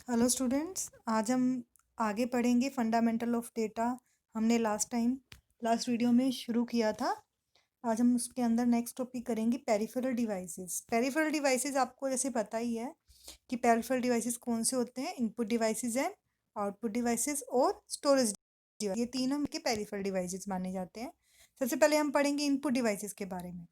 Hello students, आज हम आगे पढ़ेंगे फंडामेंटल ऑफ डेटा। हमने लास्ट वीडियो में शुरू किया था। आज हम उसके अंदर नेक्स्ट टॉपिक करेंगे पेरिफेरल डिवाइसेस। पेरिफेरल डिवाइसेस आपको जैसे पता ही है कि पेरिफेरल डिवाइसेस कौन से होते हैं। Input devices and output devices और स्टोरेज डिवाइस, ये तीनों के पेरिफेरल डिवाइसेस माने जाते हैं। सबसे पहले हम पढ़ेंगे इनपुट डिवाइसेस के बारे में।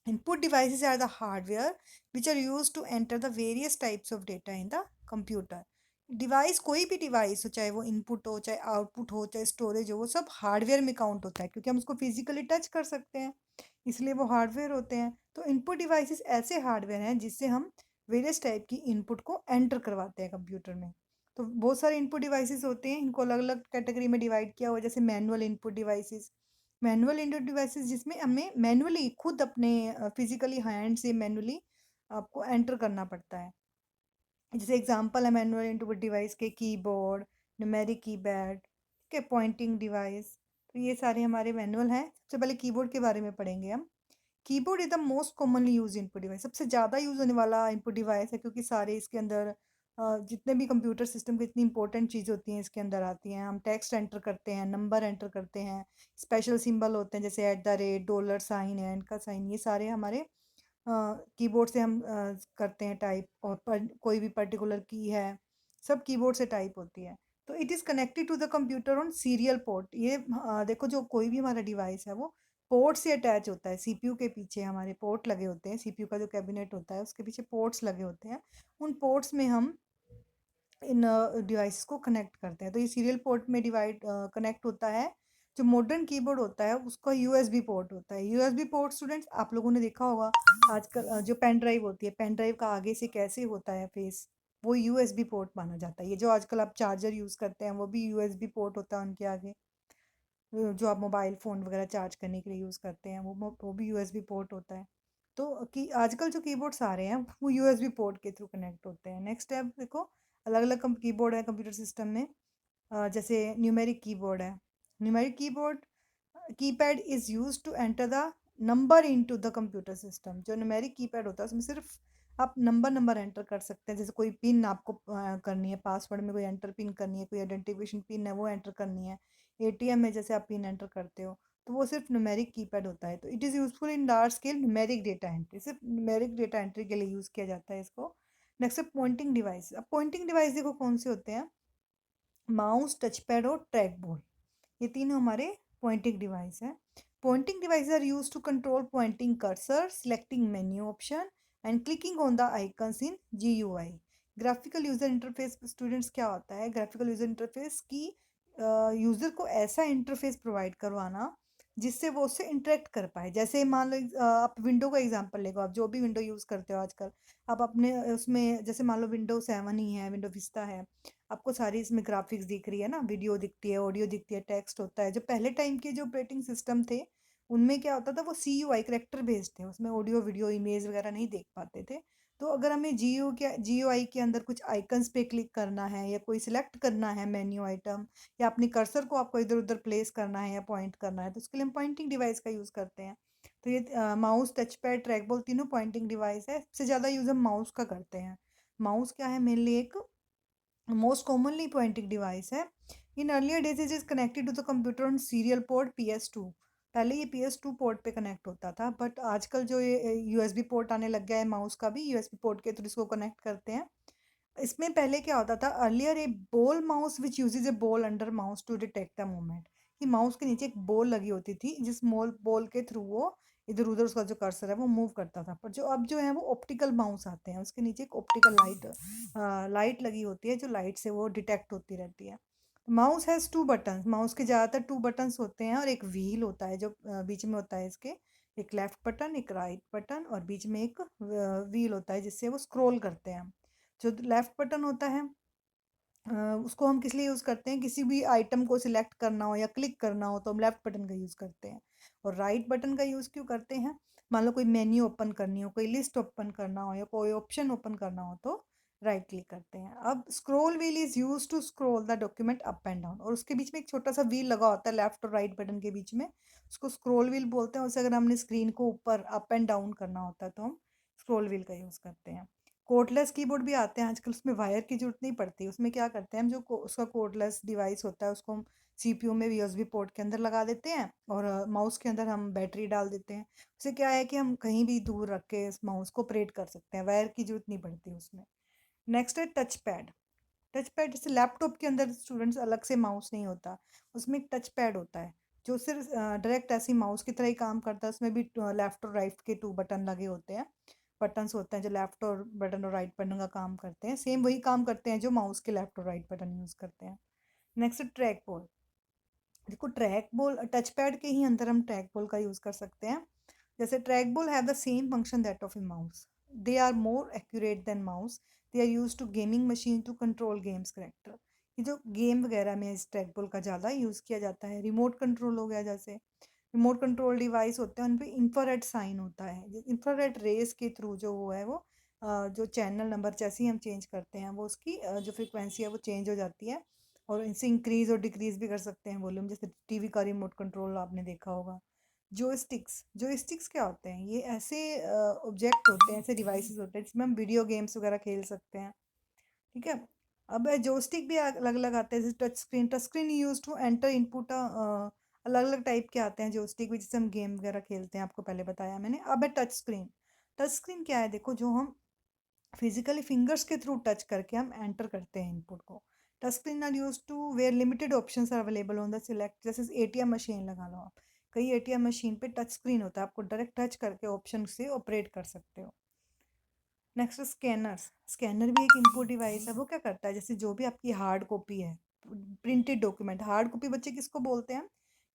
Input devices are the hardware which are used to enter the various types of data in the computer. Device, कोई भी डिवाइस हो, चाहे वो इनपुट हो, चाहे आउटपुट हो, चाहे स्टोरेज हो, वो सब हार्डवेयर में काउंट होता है क्योंकि हम उसको फिजिकली टच कर सकते हैं, इसलिए वो हार्डवेयर होते हैं। तो इनपुट डिवाइसेस ऐसे हार्डवेयर हैं जिससे हम वेरियस टाइप की इनपुट को एंटर करवाते हैं कंप्यूटर में। तो बहुत सारे इनपुट डिवाइसेस होते हैं, इनको अलग अलग कैटेगरी में डिवाइड किया हुआ है। जैसे manual input devices, manual input devices जिसमें हमें मैनुअली खुद अपने फिजिकली हैंड से मैनुअली आपको एंटर करना पड़ता है। जैसे एग्जांपल है मैनुअल इनपुट डिवाइस के कीबोर्ड, न्यूमेरिक कीपैड, ठीक है, पॉइंटिंग डिवाइस। तो ये सारे हमारे मैनुअल हैं। सबसे पहले कीबोर्ड के बारे में पढ़ेंगे हम। Keyboard is the most commonly use input device, सबसे ज़्यादा यूज होने वाला इनपुट डिवाइस है क्योंकि सारे इसके अंदर जितने भी कंप्यूटर सिस्टम की इतनी इंपॉर्टेंट चीज़ होती हैं इसके अंदर आती हैं। हम टेक्स्ट एंटर करते हैं, नंबर एंटर करते हैं, स्पेशल सिंबल होते हैं जैसे @ डॉलर साइन है, इनका साइन, ये सारे हमारे कीबोर्ड से हम करते हैं टाइप। और कोई भी पर्टिकुलर की है, सब कीबोर्ड से टाइप होती है। तो it is connected to the computer on serial port. ये देखो, जो कोई भी हमारा डिवाइस है वो पोर्ट से अटैच होता है। सीपीयू के पीछे हमारे पोर्ट लगे होते हैं, सीपीयू का जो कैबिनेट होता है उसके पीछे पोर्ट्स लगे होते हैं। उन पोर्ट्स में हम इन डिवाइस को कनेक्ट करते हैं। तो ये सीरियल पोर्ट में डिवाइड कनेक्ट होता है। जो मॉडर्न कीबोर्ड होता है उसका यूएसबी पोर्ट होता है। यूएसबी पोर्ट स्टूडेंट्स आप लोगों ने देखा होगा आजकल, जो पेन ड्राइव होती है, पेन ड्राइव का आगे से कैसे होता है फेस, वो यूएसबी पोर्ट माना जाता है। ये जो आजकल आप चार्जर यूज़ करते हैं वो भी यूएसबी पोर्ट होता है उनके आगे। जो आप मोबाइल फ़ोन वगैरह चार्ज करने के लिए यूज़ करते हैं वो भी यूएसबी पोर्ट होता है। तो कि आजकल जो कीबोर्ड्स आ रहे हैं वो यूएसबी पोर्ट के थ्रू कनेक्ट होते हैं। नेक्स्ट स्टेप देखो, अलग अलग कीबोर्ड है कंप्यूटर सिस्टम में। जैसे न्यूमेरिक कीबोर्ड है। Numeric keyboard keypad is use to enter the number into the computer system. जो न्यूमेरिक कीपैड होता है उसमें सिर्फ आप नंबर एंटर कर सकते हैं। जैसे कोई पिन आपको करनी है, पासवर्ड में कोई एंटर पिन करनी है, कोई आइडेंटिफिकेशन पिन है वो एंटर करनी है, एटीएम में जैसे आप पिन एंटर करते हो, तो वो सिर्फ न्यूमेरिक कीपैड होता है। तो it is useful in large scale numeric data entry, सिर्फ न्यूमेरिक डेटा एंट्री के लिए यूज़ किया जाता है इसको। नेक्स्ट है पॉइंटिंग डिवाइस। अब पॉइंटिंग डिवाइस देखो कौन से होते हैं, माउस, टच पैड और ट्रैक बॉल, ये तीनों हमारे पॉइंटिंग डिवाइस हैं। Pointing device are use to control pointing cursor, selecting menu option and clicking on the icons in GUI। Graphical user interface students क्या होता है? ग्राफिकल यूजर इंटरफेस की user को ऐसा इंटरफेस प्रोवाइड करवाना जिससे वो उससे इंटरेक्ट कर पाए। जैसे मान लो आप विंडो का एग्जांपल लेगा, आप जो भी विंडो यूज़ करते हो आजकल, आप अपने उसमें जैसे मान लो विंडो 7 ही है, विंडो विस्ता है, आपको सारी इसमें ग्राफिक्स दिख रही है ना, वीडियो दिखती है, ऑडियो दिखती है, टेक्स्ट होता है। जो पहले टाइम के जो ऑपरेटिंग सिस्टम थे उनमें क्या होता था, वो CUI करेक्टर बेस्ड थे, उसमें ऑडियो वीडियो इमेज वगैरह नहीं देख पाते थे। तो अगर हमें GUI के अंदर कुछ आइकन्स पे क्लिक करना है या कोई सिलेक्ट करना है मेन्यू आइटम, या अपनी कर्सर को आपको इधर उधर प्लेस करना है या पॉइंट करना है, तो उसके लिए हम पॉइंटिंग डिवाइस का यूज़ करते हैं। तो ये mouse, touch pad, track ball तीनों पॉइंटिंग डिवाइस है। सबसे ज़्यादा यूज़ हम माउस का करते हैं। माउस क्या है, मेनली एक most commonly pointing device है। In earlier days it is connected to the computer on serial port PS2। पहले ये PS2 पोर्ट पे कनेक्ट होता था, बट आजकल जो ये USB पोर्ट आने लग गया है, माउस का भी USB पोर्ट के थ्रू इसको कनेक्ट करते हैं। इसमें पहले क्या होता था, earlier a ball mouse which uses a ball under mouse to detect the movement, कि माउस के नीचे एक बॉल लगी होती थी जिस बॉल के थ्रू वो इधर उधर उसका जो कर्सर है वो मूव करता था। पर जो अब जो है वो ऑप्टिकल माउस आते हैं, उसके नीचे एक ऑप्टिकल लाइट लगी होती है, जो लाइट से वो डिटेक्ट होती रहती है। माउस हैज़ 2 बटन्स, माउस के ज़्यादातर 2 बटन्स होते हैं और एक व्हील होता है जो बीच में होता है इसके, एक लेफ्ट बटन, एक राइट बटन, और बीच में एक व्हील होता है जिससे वो स्क्रॉल करते हैं हम। जो लेफ्ट बटन होता है उसको हम किस लिए यूज़ करते हैं, किसी भी आइटम को सिलेक्ट करना हो या क्लिक करना हो तो हम लेफ्ट बटन का यूज़ करते हैं। और राइट बटन का यूज़ क्यों करते हैं? मान लो कोई मेन्यू ओपन करनी हो, कोई लिस्ट ओपन करना हो या कोई ऑप्शन ओपन करना हो तो राइट क्लिक करते हैं। अब scroll wheel is use to scroll the document up and down, और उसके बीच में एक छोटा सा व्हील लगा होता है लेफ्ट और राइट बटन के बीच में, उसको स्क्रॉल व्हील बोलते हैं। उसे अगर हमने स्क्रीन को ऊपर अप एंड डाउन करना होता है तो हम स्क्रॉल व्हील का यूज़ करते हैं। कोर्डलेस कीबोर्ड भी आते हैं आजकल, उसमें वायर की ज़रूरत नहीं पड़ती। उसमें क्या करते हैं हम, जो उसका कोर्डलेस डिवाइस होता है उसको हम सीपीयू में यूएसबी पोर्ट के अंदर लगा देते हैं और माउस के अंदर हम बैटरी डाल देते हैं। उससे क्या है कि हम कहीं भी दूर रख के इस माउस को ऑपरेट कर सकते हैं, वायर की ज़रूरत नहीं पड़ती उसमें। नेक्स्ट है टच पैड। टच पैड जैसे लैपटॉप के अंदर स्टूडेंट्स अलग से माउस नहीं होता, उसमें एक टच पैड होता है जो सिर्फ डायरेक्ट ऐसे माउस की तरह ही काम करता है। उसमें भी लेफ्ट और राइट के 2 बटन लगे होते हैं, बटन्स होते हैं जो लेफ्ट और बटन और राइट बटन का काम करते हैं, सेम वही काम करते हैं जो माउस के लेफ्ट और राइट बटन यूज़ करते हैं। Next track ball. देखो ट्रैक बॉल टच पैड के ही अंदर हम ट्रैक बॉल का यूज़ कर सकते हैं। जैसे track ball have the same function that of a mouse, they are more accurate than mouse, they are use to gaming machine to control games character. ये जो गेम वगैरह में इस ट्रैक बॉल का ज़्यादा यूज़ किया जाता है। रिमोट कंट्रोल हो गया, जैसे रिमोट कंट्रोल डिवाइस होते हैं उन पे इंफ्रारेड साइन होता है, इंफ्रारेड रेस के थ्रू जो वो है वो जो चैनल नंबर जैसे ही हम चेंज करते हैं वो उसकी जो फ्रिक्वेंसी है वो चेंज हो जाती है और इनसे इंक्रीज और डिक्रीज भी कर सकते हैं वॉल्यूम। जैसे टीवी का रिमोट कंट्रोल आपने देखा होगा। जोयस्टिक्स, जोयस्टिक्स क्या होते हैं, ये ऐसे ऑब्जेक्ट होते हैं, ऐसे डिवाइसेस होते हैं जिसमें हम वीडियो गेम्स वगैरह खेल सकते हैं। ठीक है। अब जोयस्टिक भी अलग अलग आते हैं, जैसे touch screen use to enter input, अलग अलग टाइप के आते हैं जोयस्टिक भी, जिससे हम गेम वगैरह खेलते हैं, आपको पहले बताया मैंने। अब है टच स्क्रीन। टच स्क्रीन क्या है, देखो जो हम फिजिकली फिंगर्स के थ्रू टच करके हम एंटर करते हैं इनपुट को। Touch screen are use to where limited options are available on the select, जैसे एटीएम मशीन लगा लो आप, कई एटीएम मशीन पे टच स्क्रीन होता है, आपको डायरेक्ट टच करके ऑप्शन से ऑपरेट कर सकते हो। Next scanners. स्कैनर भी एक इनपुट डिवाइस है। वो क्या करता है, जैसे जो भी आपकी हार्ड कॉपी है, प्रिंटेड डॉक्यूमेंट, हार्ड कॉपी बच्चे किसको बोलते हैं,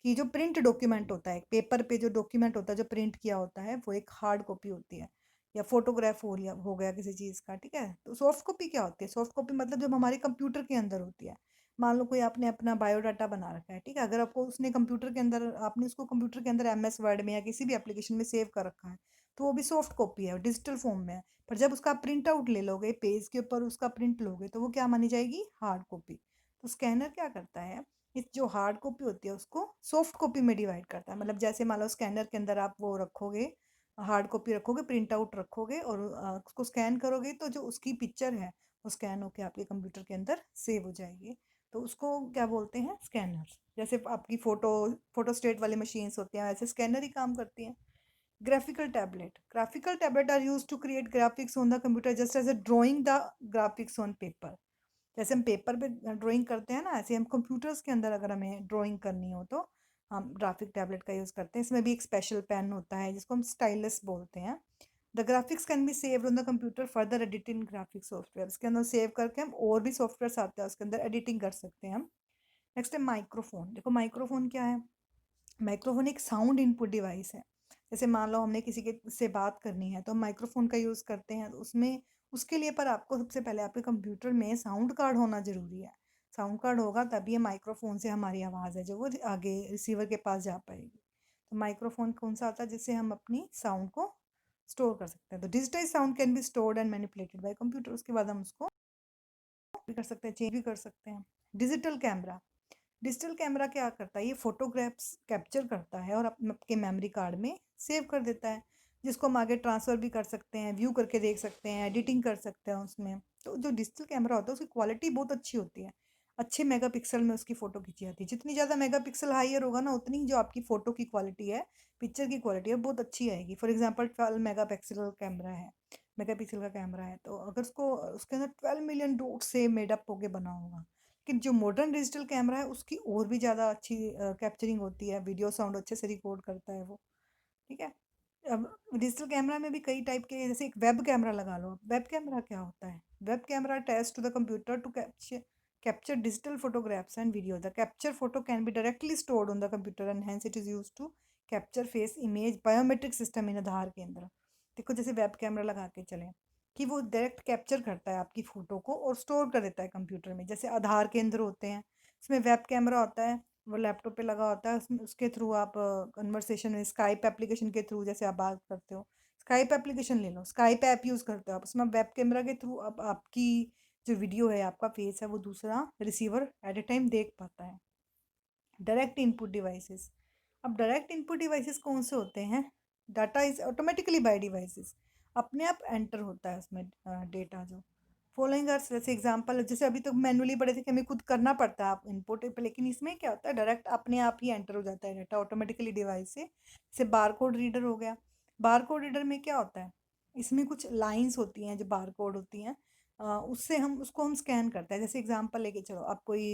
कि जो प्रिंट डॉक्यूमेंट होता है, पेपर पे जो डॉक्यूमेंट होता है जो प्रिंट किया होता है वो एक हार्ड कॉपी होती है, या फोटोग्राफ हो गया किसी चीज़ का। ठीक है। तो सॉफ्ट कॉपी क्या होती है, सॉफ्ट कॉपी मतलब जब हमारे कंप्यूटर के अंदर होती है। मान लो कोई आपने अपना बायोडाटा बना रखा है, ठीक है, अगर आपको उसने कंप्यूटर के अंदर, आपने उसको कंप्यूटर के अंदर एमएस वर्ड में या किसी भी एप्लीकेशन में सेव कर रखा है, तो वो भी सॉफ्ट कॉपी है, डिजिटल फॉर्म में है। पर जब उसका प्रिंट आउट ले लोगे, पेज के ऊपर उसका प्रिंट लोगे, तो वो क्या मानी जाएगी, हार्ड कॉपी। तो स्कैनर क्या करता है, इस जो हार्ड कॉपी होती है उसको सॉफ्ट कॉपी में डिवाइड करता है। मतलब जैसे मान लो स्कैनर के अंदर आप वो रखोगे, हार्ड कॉपी रखोगे, प्रिंट आउट रखोगे और उसको स्कैन करोगे, तो जो उसकी पिक्चर है वो स्कैन होके आपके कंप्यूटर के अंदर सेव हो जाएगी। तो उसको क्या बोलते हैं, स्कैनर। जैसे आपकी फोटो स्टेट वाली मशीन्स होती हैं, वैसे स्कैनर ही काम करती हैं। graphical tablet, graphical tablet are used to create graphics on the computer just as a drawing the graphics on paper। जैसे हम पेपर पे ड्राइंग करते हैं ना, ऐसे हम कंप्यूटर्स के अंदर अगर हमें ड्राइंग करनी हो तो हम ग्राफिक टैबलेट का यूज़ करते हैं। इसमें भी एक स्पेशल पेन होता है जिसको हम स्टाइलस बोलते हैं। The graphics can be saved on the computer further edit in graphic software. इसके अंदर सेव करके हम और भी सॉफ्टवेयर आते हैं उसके अंदर एडिटिंग कर सकते हैं हम। नेक्स्ट है माइक्रोफोन। देखो माइक्रोफोन क्या है, माइक्रोफोन एक साउंड इनपुट डिवाइस है। जैसे मान लो हमने किसी के से बात करनी है तो हम माइक्रोफोन का यूज़ करते हैं, तो उसमें उसके लिए पर आपको सबसे पहले आपके कंप्यूटर में साउंड कार्ड होना ज़रूरी है। साउंड कार्ड होगा तभी ये माइक्रोफोन से हमारी आवाज़ है जो वो आगे रिसीवर के पास जा पाएगी। तो माइक्रोफोन कौन सा आता है, जिससे हम अपनी साउंड को स्टोर कर सकते हैं। तो digitise sound can be stored and manipulated bye computer. उसके बाद हम उसको भी कर सकते हैं, चेंज भी कर सकते हैं। Digital camera. डिजिटल कैमरा क्या करता है, ये फोटोग्राफ्स कैप्चर करता है और आपके मेमोरी कार्ड में सेव कर देता है, जिसको हम आगे ट्रांसफ़र भी कर सकते हैं, व्यू करके देख सकते हैं, एडिटिंग कर सकते हैं उसमें। तो जो डिजिटल कैमरा होता है उसकी क्वालिटी बहुत अच्छी होती है, अच्छे मेगापिक्सल में उसकी फ़ोटो खींची जाती है। जितनी ज़्यादा मेगापिक्सल हाइयर होगा ना, उतनी ही जो आपकी फ़ोटो की क्वालिटी है, पिक्चर की क्वालिटी है, बहुत अच्छी आएगी। फॉर एग्जांपल 12 मेगापिक्सल कैमरा है, मेगापिक्सल का कैमरा है, तो अगर उसको उसके अंदर 12 मिलियन डॉट से मेडअप होके बना होगा। लेकिन जो मॉडर्न डिजिटल कैमरा है उसकी और भी ज़्यादा अच्छी कैप्चरिंग होती है, वीडियो साउंड अच्छे से रिकॉर्ड करता है वो। ठीक है। अब डिजिटल कैमरा में भी कई टाइप के, जैसे एक वेब कैमरा लगा लो। वेब कैमरा क्या होता है, web camera attach to the computer to capture digital photographs and video. The capture photo can be directly stored on the computer and hence it is used to capture face image biometric system in आधार के अंदर। देखो जैसे web camera लगा के चलें कि वो direct capture करता है आपकी फ़ोटो को और स्टोर कर देता है कंप्यूटर में, जैसे आधार केंद्र होते हैं, इसमें वेब कैमरा होता है, वो लैपटॉप पे लगा होता है, उसमें उसके थ्रू आप कन्वर्सेशन में स्काइप एप्लीकेशन के थ्रू जैसे आप बात करते हो, स्काइप एप्लीकेशन ले लो, स्काइप ऐप यूज़ करते हो आप, उसमें वेब कैमरा के थ्रू अब आपकी जो वीडियो है, आपका फेस है, वो दूसरा रिसीवर एट ए टाइम देख पाता है। Direct input devices. अब डायरेक्ट इनपुट डिवाइसेस कौन से होते हैं, data is automatically bye devices. अपने आप एंटर होता है उसमें डेटा जो फॉलोइंग आर जैसे एग्जांपल जैसे अभी तो मैनुअली पढ़े थे कि हमें खुद करना पड़ता है आप इनपुट पे, लेकिन इसमें क्या होता है डायरेक्ट अपने आप ही एंटर हो जाता है डाटा ऑटोमेटिकली डिवाइस से। जैसे बारकोड रीडर हो गया। बारकोड रीडर में क्या होता है, इसमें कुछ लाइंस होती हैं जो बारकोड होती हैं, उससे हम उसको हम स्कैन करते हैं। जैसे एग्जांपल लेके चलो, आप कोई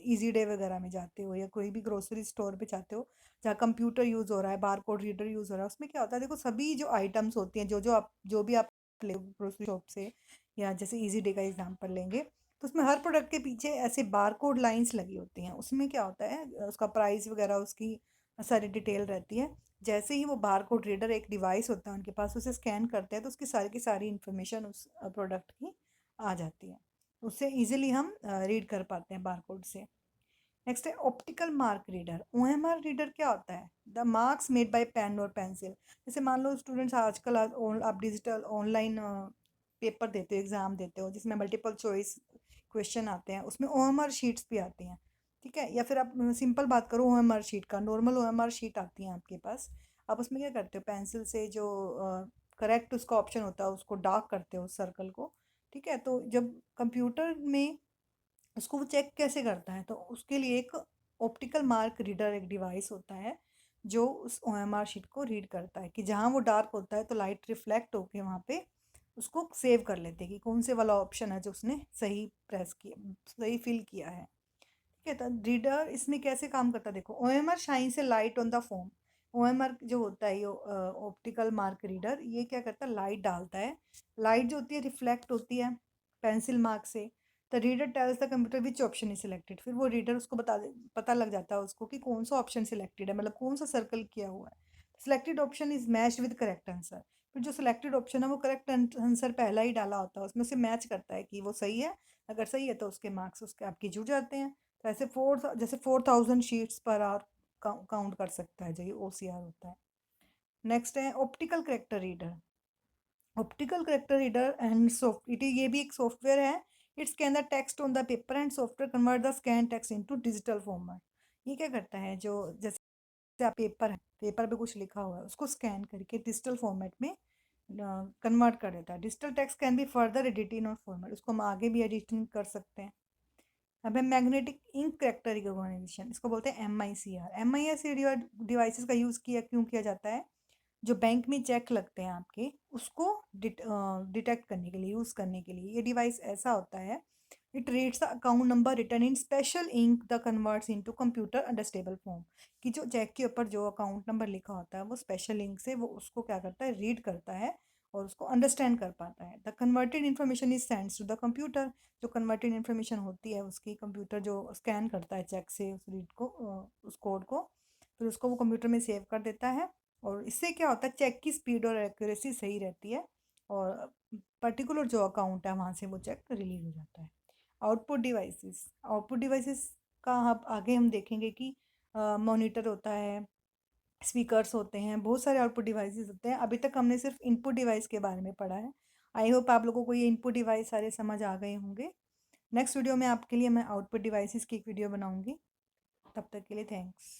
इजी डे वगैरह में जाते हो या कोई भी ग्रोसरी स्टोर पे जाते हो जहाँ कंप्यूटर यूज़ हो रहा है, बारकोड रीडर यूज़ हो रहा है, उसमें क्या होता है देखो सभी जो आइटम्स होती हैं जो भी आप ले ग्रोसरी शॉप से, या जैसे इजी डे का एग्जांपल लेंगे तो उसमें हर प्रोडक्ट के पीछे ऐसे बारकोड लाइंस लगी होती हैं। उसमें क्या होता है उसका प्राइस वगैरह उसकी सारी डिटेल रहती है। जैसे ही वो बारकोड रीडर एक डिवाइस होता है उनके पास, उसे स्कैन करते हैं तो उसकी सारी की सारी इन्फॉर्मेशन उस प्रोडक्ट की आ जाती है। उससे इजीली हम रीड कर पाते हैं बारकोड से। नेक्स्ट है optical mark reader. OMR reader क्या होता है, the marks made by pen और पेंसिल। जैसे मान लो स्टूडेंट्स आजकल आप डिजिटल ऑनलाइन पेपर देते हो, एग्जाम देते हो जिसमें मल्टीपल चॉइस क्वेश्चन आते हैं, उसमें ओएमआर शीट्स भी आती हैं। ठीक है, या फिर आप सिंपल बात करो ओएमआर शीट का, नॉर्मल ओएमआर शीट आती है आपके पास। आप उसमें क्या करते हो, पेंसिल से जो करेक्ट उसका ऑप्शन होता है उसको डार्क करते हो उस सर्कल को। ठीक है, तो जब कंप्यूटर में उसको वो चेक कैसे करता है, तो उसके लिए एक ऑप्टिकल मार्क रीडर एक डिवाइस होता है जो उस ओएमआर शीट को रीड करता है कि जहाँ वो डार्क होता है तो लाइट रिफ्लेक्ट होके वहाँ पे उसको सेव कर लेते हैं कि कौन से वाला ऑप्शन है जो उसने सही प्रेस किया, सही फिल किया है। ठीक है, तो रीडर इसमें कैसे काम करता है देखो, ओएमआर शाइन से light on the form. OMR जो होता है ये ऑप्टिकल मार्क रीडर, ये क्या करता है लाइट डालता है। लाइट जो होती है रिफ्लेक्ट होती है पेंसिल मार्क से। The reader tells the computer which option is selected. फिर वो रीडर उसको पता लग जाता है उसको कि कौन सा ऑप्शन सिलेक्टेड है, मतलब कौन सा सर्कल किया हुआ है। Selected option is matched with correct answer. फिर जो सिलेक्टेड ऑप्शन है वो करेक्ट आंसर पहला ही डाला होता है उसमें से मैच करता है कि वो सही है। अगर सही है तो उसके मार्क्स उसके आपके जुड़ जाते हैं। तो ऐसे जैसे 4000 शीट्स पर आवर काउंट कर सकता है जो ये ओसीआर होता है। नेक्स्ट है optical character reader. Optical character reader and soft it ये भी एक सॉफ्टवेयर है। It scan the text on the paper and software convert the scan text into digital format. ये क्या करता है, जो जैसे आप पेपर है, पेपर पे कुछ लिखा हुआ है उसको स्कैन करके डिजिटल फॉर्मेट में कन्वर्ट कर देता है। Digital text can be further editing और फॉर्मेट, उसको हम आगे भी एडिटिंग कर सकते हैं। अब है मैग्नेटिक इंक करेक्टर रिकॉग्निशन, इसको बोलते हैं MICR। MICR डिवाइसेस का यूज़ क्यों किया जाता है, जो बैंक में चेक लगते हैं आपके उसको डिटेक्ट करने के लिए, यूज़ करने के लिए। ये डिवाइस ऐसा होता है, it reads the account number written in special ink the converts into computer understandable form. कि जो चेक के ऊपर जो अकाउंट नंबर लिखा होता है वो स्पेशल इंक से वो उसको क्या करता है, रीड करता है और उसको अंडरस्टैंड कर पाता है। The converted information is sends to the computer. जो कन्वर्टेड इन्फॉर्मेशन होती है उसकी कंप्यूटर जो स्कैन करता है चेक से उस रीड को, उस कोड को, फिर उसको वो कंप्यूटर में सेव कर देता है। और इससे क्या होता है, चेक की स्पीड और एक्यूरेसी सही रहती है और पर्टिकुलर जो अकाउंट है वहाँ से वो चेक रिलीज हो जाता है। आउटपुट डिवाइसेस का अब आगे हम देखेंगे कि मॉनिटर होता है, स्पीकर्स होते हैं, बहुत सारे आउटपुट डिवाइसेस होते हैं। अभी तक हमने सिर्फ इनपुट डिवाइस के बारे में पढ़ा है। आई होप आप लोगों को ये इनपुट डिवाइस सारे समझ आ गए होंगे। नेक्स्ट वीडियो में आपके लिए मैं आउटपुट डिवाइसेस की एक वीडियो बनाऊंगी। तब तक के लिए थैंक्स।